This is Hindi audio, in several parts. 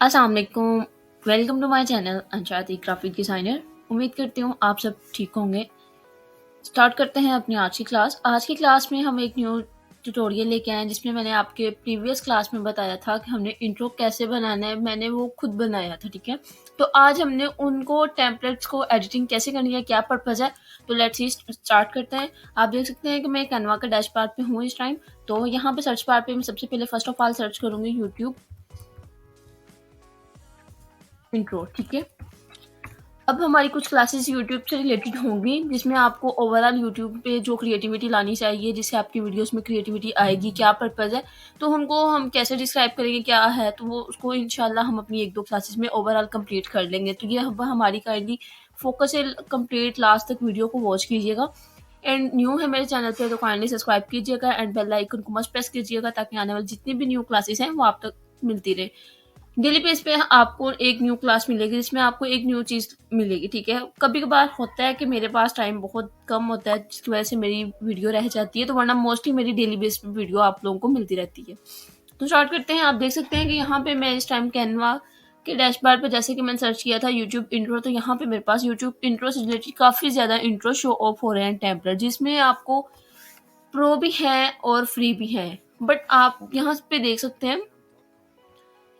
अस्सलाम वालेकुम। वेलकम टू माय चैनल अंशाती ग्राफिक डिज़ाइनर। उम्मीद करती हूँ आप सब ठीक होंगे। स्टार्ट करते हैं अपनी आज की क्लास। आज की क्लास में हम एक न्यू ट्यूटोरियल लेके आए हैं जिसमें मैंने आपके प्रीवियस क्लास में बताया था कि हमने इंट्रो कैसे बनाना है। मैंने वो खुद बनाया था, ठीक है। तो आज हमने उनको टेम्पलेट्स को एडिटिंग कैसे करनी है, क्या पर्पज़ है, तो लेट्स ही स्टार्ट करते हैं। आप देख सकते हैं कि मैं कैनवा के डैशबोर्ड पे हूँ इस टाइम। तो यहाँ पे सर्च बार पे मैं सबसे पहले फर्स्ट ऑफ ऑल सर्च करूँगी यूट्यूब इंट्रो, ठीक है। अब हमारी कुछ क्लासेस यूट्यूब से रिलेटेड होंगी जिसमें आपको ओवरऑल यूट्यूब पे जो क्रिएटिविटी लानी चाहिए, जिससे आपकी वीडियोस में क्रिएटिविटी आएगी, क्या पर्पज़ है, तो उनको हम कैसे डिस्क्राइब करेंगे क्या है, तो वो उसको इंशाल्लाह हम अपनी 1-2 क्लासेस में ओवरऑल कंप्लीट कर लेंगे। तो ये अब हमारी काइंडली फोकस है, कंप्लीट लास्ट तक वीडियो को वॉच कीजिएगा। एंड न्यू है मेरे चैनल पे तो काइंडली सब्सक्राइब कीजिएगा एंड बेल आइकन को मस्ट प्रेस कीजिएगा ताकि आने वाली जितनी भी न्यू क्लासेस हैं वो आप तक मिलती रहे। डेली बेस पे आपको एक न्यू क्लास मिलेगी जिसमें आपको एक न्यू चीज़ मिलेगी, ठीक है। कभी कभार होता है कि मेरे पास टाइम बहुत कम होता है जिसकी वजह से मेरी वीडियो रह जाती है, तो वरना मोस्टली मेरी डेली बेस पे वीडियो आप लोगों को मिलती रहती है। तो स्टार्ट करते हैं। आप देख सकते हैं कि यहाँ पे मैं इस टाइम कैनवा के डैशबोर्ड पे जैसे कि मैंने सर्च किया था यूट्यूब इंट्रो, तो यहाँ पे मेरे पास यूट्यूब इंट्रो से रिलेटेड काफ़ी ज़्यादा इंट्रो शो ऑफ हो रहे हैं टेम्पलेट, जिसमें आपको प्रो भी है और फ्री भी है। बट आप यहाँ पे देख सकते हैं,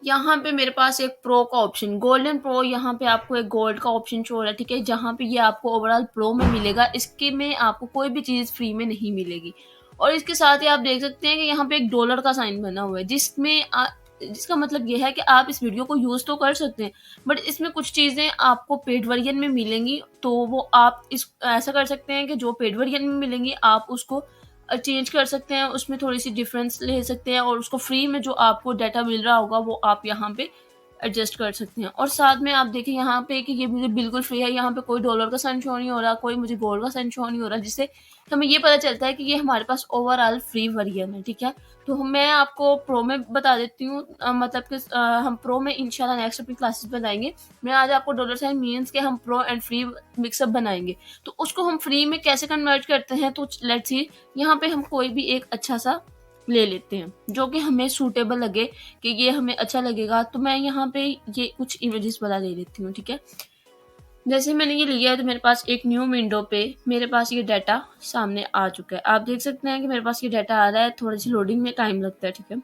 यहाँ पे मेरे पास एक प्रो का ऑप्शन गोल्डन प्रो, यहाँ पे आपको एक गोल्ड का ऑप्शन शो हो रहा है, ठीक है। जहाँ पे ये आपको ओवरऑल प्रो में मिलेगा, इसके में आपको कोई भी चीज़ फ्री में नहीं मिलेगी। और इसके साथ ही आप देख सकते हैं कि यहाँ पे एक डॉलर का साइन बना हुआ है जिसका मतलब ये है कि आप इस वीडियो को यूज़ तो कर सकते हैं, बट इसमें कुछ चीज़ें आपको पेड वर्जन में मिलेंगी, तो वो आप इस ऐसा कर सकते हैं कि जो पेड वर्जन में मिलेंगी आप उसको चेंज कर सकते हैं, उसमें थोड़ी-सी डिफ़रेंस ले सकते हैं और उसको फ्री में जो आपको डाटा मिल रहा होगा वो आप यहाँ पे एडजस्ट कर सकते हैं। और साथ में आप देखिए यहाँ पे कि ये मुझे बिल्कुल फ्री है, यहाँ पे कोई डॉलर का साइन शो नहीं हो रहा, कोई मुझे गोल्ड का साइन शो नहीं हो रहा, जिससे हमें ये पता चलता है कि ये हमारे पास ओवरऑल फ्री वर्जन है, ठीक है। तो मैं आपको प्रो में बता देती हूँ, मतलब कि हम प्रो में इंशाल्लाह नेक्स्ट अपनी क्लासेस बनाएँगे। मैं आज आपको डॉलर साइन मीन्स के हम प्रो एंड फ्री मिक्सअप बनाएँगे। तो उसको हम फ्री में कैसे कन्वर्ट करते हैं, तो लेट्स सी। यहाँ पे हम कोई भी एक अच्छा-सा ले लेते हैं, जो कि हमें सूटेबल लगे कि ये हमें अच्छा लगेगा। तो मैं यहाँ पे ये कुछ इमेजेस वाला ले लेती हूँ, ठीक है। जैसे मैंने ये लिया है तो मेरे पास एक न्यू विंडो पे मेरे पास ये डाटा सामने आ चुका है। आप देख सकते हैं कि मेरे पास ये डाटा आ रहा है, थोड़ी-सी लोडिंग में टाइम लगता है, ठीक है।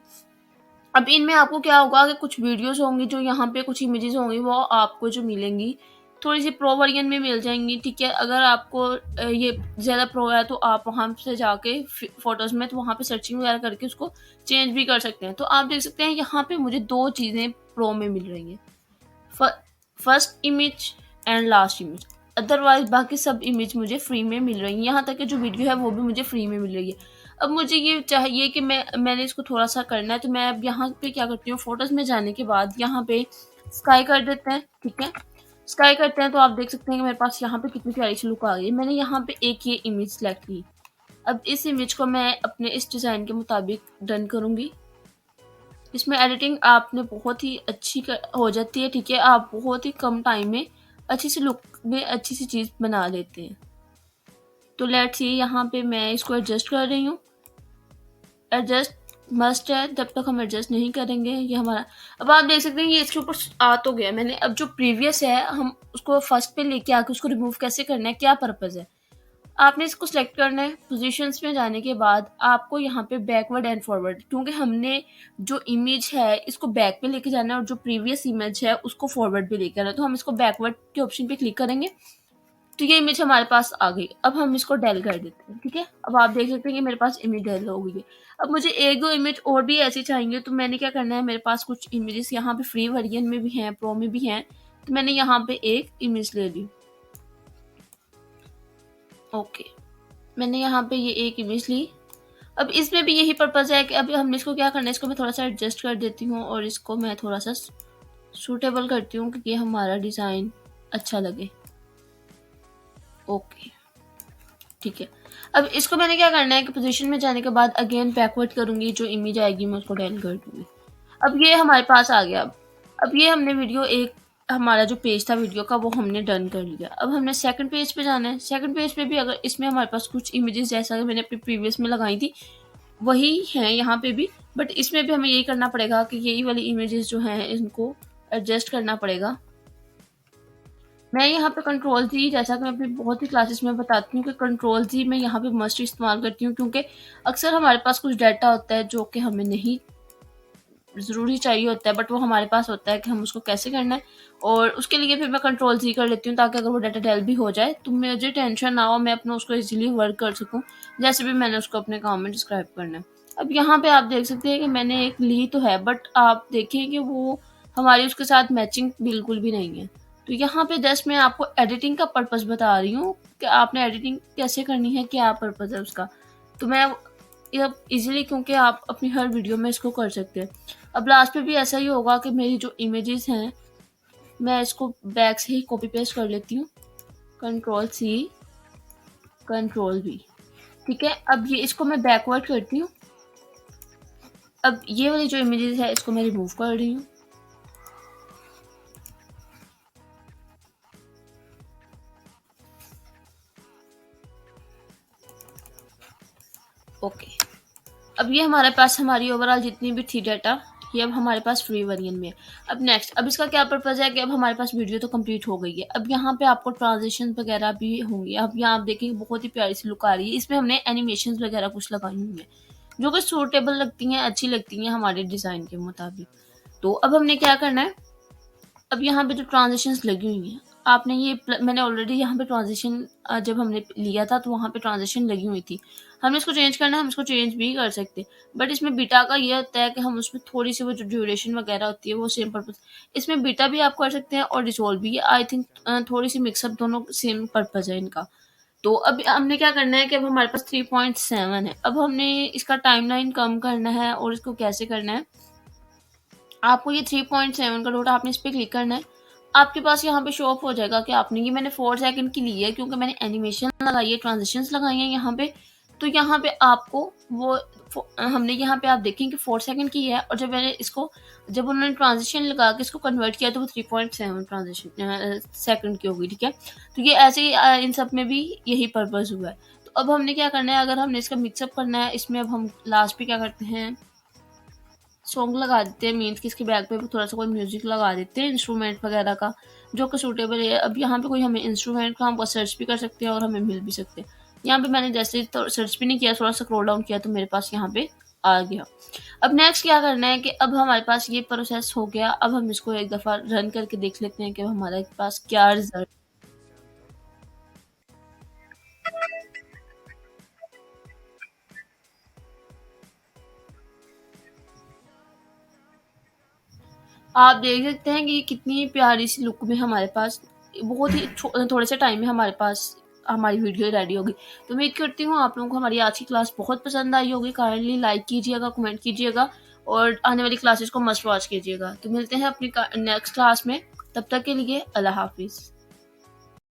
अब इनमें आपको क्या होगा कि कुछ वीडियोज़ होंगी जो यहाँ पे कुछ इमेजेस होंगी वो आपको जो मिलेंगी थोड़ी-सी प्रो वर्जन में मिल जाएँगी, ठीक है। अगर आपको ये ज़्यादा प्रो है तो आप वहाँ से जाके फ़ोटोज़ में तो वहाँ पे सर्चिंग वगैरह करके उसको चेंज भी कर सकते हैं। तो आप देख सकते हैं यहाँ पे मुझे 2 चीज़ें प्रो में मिल रही हैं। फ first image and last image. Otherwise बाकी सब इमेज मुझे फ्री में मिल रही हैं। यहाँ तक कि जो वीडियो है वो भी मुझे फ्री में मिल रही है। अब मुझे ये चाहिए कि मैंने इसको थोड़ा-सा करना है, तो मैं अब यहाँ पे क्या करती हूँ, फ़ोटोज़ में जाने के बाद यहाँ पे स्काई कर देते हैं, ठीक है। स्काई करते हैं तो आप देख सकते हैं कि मेरे पास यहाँ पे कितनी प्यारी सी लुक आ गई है। मैंने यहाँ पे एक ये इमेज सेलेक्ट की। अब इस इमेज को मैं अपने इस डिज़ाइन के मुताबिक डन करूँगी। इसमें एडिटिंग आपने बहुत ही अच्छी हो जाती है, ठीक है। आप बहुत ही कम टाइम में अच्छी सी लुक में अच्छी सी चीज़ बना लेते हैं। तो लेट्स सी, यहाँ पे मैं इसको एडजस्ट कर रही हूँ। एडजस्ट मस्ट है, जब तक हम एडजस्ट नहीं करेंगे ये हमारा। अब आप देख सकते हैं ये इसके ऊपर आ तो गया मैंने। अब जो प्रीवियस है हम उसको फर्स्ट पे लेके आके उसको रिमूव कैसे करना है, क्या पर्पज़ है। आपने इसको सेलेक्ट करना है। पोजीशंस में जाने के बाद आपको यहाँ पे बैकवर्ड एंड फॉरवर्ड, क्योंकि हमने जो इमेज है इसको बैक पे लेके जाना है और जो प्रीवियस इमेज है उसको फॉरवर्ड पे लेके आना है। तो हम इसको बैकवर्ड के ऑप्शन पे क्लिक करेंगे तो ये इमेज हमारे पास आ गई। अब हम इसको डेल कर देते हैं, ठीक है। अब आप देख सकते हैं कि मेरे पास इमेज डेल हो गई है। अब मुझे 1-2 इमेज और भी ऐसी चाहिए, तो मैंने क्या करना है, मेरे पास कुछ इमेजेस यहाँ पे फ्री वर्जन में भी हैं, प्रो में भी हैं, तो मैंने यहाँ पे एक इमेज ले ली। ओके, मैंने यहाँ पे ये एक इमेज ली। अब इसमें भी यही पर्पज़ है कि अब हमने इसको क्या करना है, इसको मैं थोड़ा-सा एडजस्ट कर देती हूँ और इसको मैं थोड़ा-सा सूटेबल करती हूँ कि ये हमारा डिज़ाइन अच्छा लगे। ओके, ठीक है। अब इसको मैंने क्या करना है कि पोज़ीशन में जाने के बाद अगेन बैकवर्ड करूँगी, जो इमेज आएगी मैं उसको डेल कर दूँगी। अब ये हमारे पास आ गया। अब ये हमने वीडियो एक हमारा जो पेज था वीडियो का वो हमने डन कर लिया। अब हमने सेकंड पेज पे जाना है। सेकंड पेज पे भी अगर इसमें हमारे पास कुछ इमेजेस जैसा कि मैंने अपने प्रीवियस में लगाई थी वही हैं यहाँ पे भी, बट इसमें भी हमें यही करना पड़ेगा कि यही वाली इमेजेस जो हैं इनको एडजस्ट करना पड़ेगा। मैं यहाँ पे कंट्रोल जी, जैसा कि मैं अपनी बहुत ही क्लासेस में बताती हूँ कि कंट्रोल जी मैं यहाँ पे मस्ट इस्तेमाल करती हूँ, क्योंकि अक्सर हमारे पास कुछ डाटा होता है जो कि हमें नहीं ज़रूरी चाहिए होता है, बट वो हमारे पास होता है कि हम उसको कैसे करना है, और उसके लिए फिर मैं कंट्रोल सी कर लेती हूँ, ताकि अगर वो डाटा डेल भी हो जाए तो मुझे टेंशन ना हो, मैं अपना उसको इजीली वर्क कर सकूँ, जैसे भी मैंने उसको अपने काम में डिस्क्राइब करना है। अब यहाँ पे आप देख सकते हैं कि मैंने एक ली तो है, बट आप देखें कि वो हमारी उसके साथ मैचिंग बिल्कुल भी नहीं है। तो यहाँ पे जस्ट मैं आपको एडिटिंग का पर्पज़ बता रही हूँ कि आपने एडिटिंग कैसे करनी है, क्या पर्पज़ है उसका। तो मैं अब ईज़िली, क्योंकि आप अपनी हर वीडियो में इसको कर सकते हैं। अब लास्ट में भी ऐसा ही होगा कि मेरी जो इमेजेस हैं, मैं इसको बैक से ही कॉपी पेस्ट कर लेती हूँ, कंट्रोल सी, कंट्रोल वी। ठीक है, अब ये इसको मैं बैकवर्ड करती हूँ। अब ये वाली जो इमेजेस है इसको मैं रिमूव कर रही हूँ। ओके, अब ये हमारे पास हमारी ओवरऑल जितनी भी थी डाटा, ये अब हमारे पास फ्री वर्जन में है। अब नेक्स्ट, अब इसका क्या पर्पज़ है कि अब हमारे पास वीडियो तो कंप्लीट हो गई है। अब यहाँ पे आपको ट्रांजिशन वगैरह भी होंगे। अब यहाँ आप देखेंगे बहुत ही प्यारी सी लुक आ रही है। इसमें हमने एनिमेशंस वगैरह कुछ लगाई हुई हैं, जो कि सूटेबल लगती हैं, अच्छी लगती हैं हमारे डिज़ाइन के मुताबिक। तो अब हमने क्या करना है, अब यहाँ पे जो ट्रांजिशंस लगी हुई हैं, आपने ये मैंने ऑलरेडी यहाँ पे ट्रांजिशन जब हमने लिया था तो वहाँ पे ट्रांजिशन लगी हुई थी। हमने इसको चेंज करना है, हम इसको चेंज भी कर सकते हैं, बट इसमें बीटा का ये होता है कि हम उसमें थोड़ी सी वो जो ड्यूरेशन वगैरह होती है वो सेम पर्पज़, इसमें बीटा भी आप कर सकते हैं और डिसॉल्व भी। आई थिंक थोड़ी सी मिक्सअप, दोनों सेम पर्पज़ है इनका। तो अब हमने क्या करना है कि अब हमारे पास 3.7 है। अब हमने इसका टाइमलाइन कम करना है, और इसको कैसे करना है, आपको ये 3.7 का डॉट आपने इस पे क्लिक करना है। आपके पास यहाँ पे शो ऑफ हो जाएगा कि आपने ये, मैंने 4 सेकंड की ली है क्योंकि मैंने एनिमेशन लगाई है, ट्रांजिशंस लगाई हैं यहाँ पे। तो यहाँ पे आपको वो हमने यहाँ पे आप देखें कि 4 सेकंड की है, और जब मैंने इसको, जब उन्होंने ट्रांजिशन लगा के इसको कन्वर्ट किया तो वो 3.7 ट्रांजिशन सेकंड की हो गई। ठीक है, तो ये ऐसे ही इन सब में भी यही पर्पज़ हुआ है। तो अब हमने क्या करना है, अगर हमने इसका मिक्सअप करना है, इसमें अब हम लास्ट पे क्या करते हैं, सॉन्ग लगा देते हैं, मीन्स कि इसके बैक पे थोड़ा सा कोई म्यूजिक लगा देते हैं इंस्ट्रूमेंट वगैरह का, जो कि सूटेबल है। अब यहाँ पे कोई हमें इंस्ट्रूमेंट का, हम सर्च भी कर सकते हैं और हमें मिल भी सकते हैं। यहाँ पे मैंने जैसे तो सर्च भी नहीं किया, थोड़ा सा स्क्रॉल डाउन किया तो मेरे पास यहाँ पे आ गया। अब नेक्स्ट क्या करना है कि अब हमारे पास ये प्रोसेस हो गया। अब हम इसको एक दफ़ा रन करके देख लेते हैं कि हमारे पास क्या रिजल्ट। आप देख सकते हैं कि ये कितनी प्यारी सी लुक में हमारे पास, बहुत ही थोड़े से टाइम में हमारे पास हमारी वीडियो रेडी होगी। तो उम्मीद करती हूँ आप लोगों को हमारी आज की क्लास बहुत पसंद आई होगी। काइंडली लाइक कीजिएगा, कमेंट कीजिएगा, और आने वाली क्लासेस को मस्ट वॉच कीजिएगा। तो मिलते हैं अपनी नेक्स्ट क्लास में, तब तक के लिए अल्लाह हाफिज़।